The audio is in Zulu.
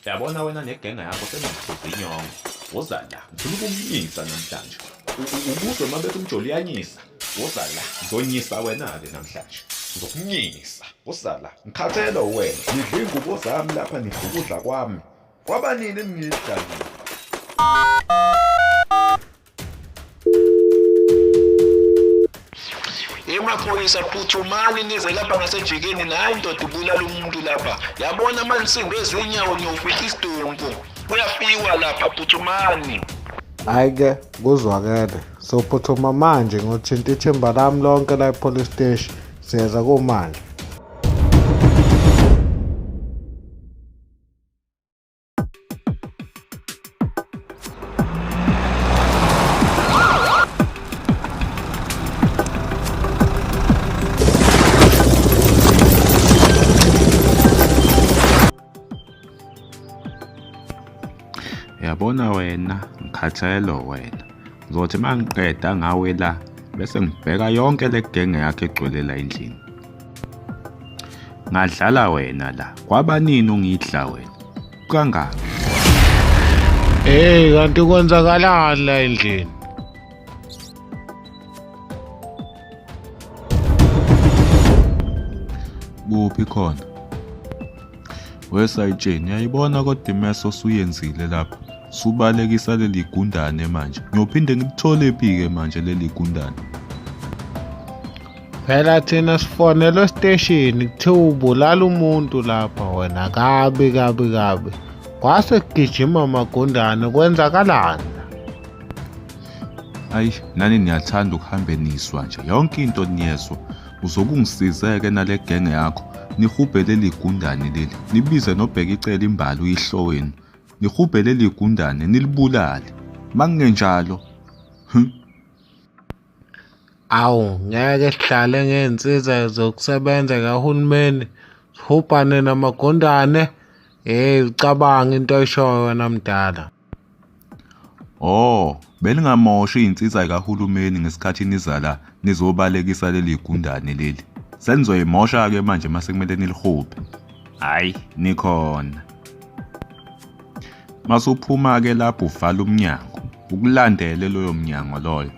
Yabona wena negenge yakho sengikhupha inyongo. Woza la, ngifuna ukumnyisa namhlanje. Ubuzwe mabethi umjoliyanyisa. Woza la, ngizonyisa wena-ke namhlanje. Ngizokunyisa. Woza la, ngikhathele wena. Nidla iy'ngubo zami lapha, nidla ukudla kwami. Kwabanini engidlangile? Emaphoyisa phuthumani nize lapha ngasejikeni nayo indoda ibulala umuntu lapha. Yabona manisindo ezinyawo ngiyofika isidumbu. Uyafiwa lapha phuthumani. Hhayi-ke kuzwakele, sophuthuma manje ngothinta ithimba lami lonke la e-police station, siyeza kumanje. Yabona wena, ngikhathele wena. Ngizothi mangiqeda ngawe la, bese ngibheka yonke le genge yakhe egcwele la endlini. Ngadlala wena la, kwabanini ungidla wena? Kangaka. Kanti kwenzakalani la endlini? Kuphi khona? Wesayitsheni, yayibona kodwa imeso osuyenzile lapha. Subalekisa leli gundane manje. Ngiyophinde ngilithole-phi-ke manje leli gundane? Phela thina sifonelwe esiteshini kuthiwa ubulala umuntu lapha wena, kabi. Kwase kugijima amagundane, kwenzakalani? Hayi, nani niyathanda ukuhambe niswa nje. Yonke into niyezwa. Uzobe ungisizeke nale genge yakho. Nihubhe leli gundane leli. Nibize nobheka icela imbali uyihloweni. Nihubhe leli gundane nilibulale. Makungenjalo. Awu, ngeke sihlale ngey'nsiza zokusebenza kahulumeni. Sihubhane namagundane. Ucabanga into oyishoyo wena mdala. Belingamoshi iy'nsiza zikahulumeni ngesikhathi niza la nizobalekisa leli gundane leli. Senizoyimosha-ke manje mase kumele nilihubhe. Hayi, nikhona. Masuphuma-ke lapho uvala umnyango. Ukulandele loyo mnyango loyo.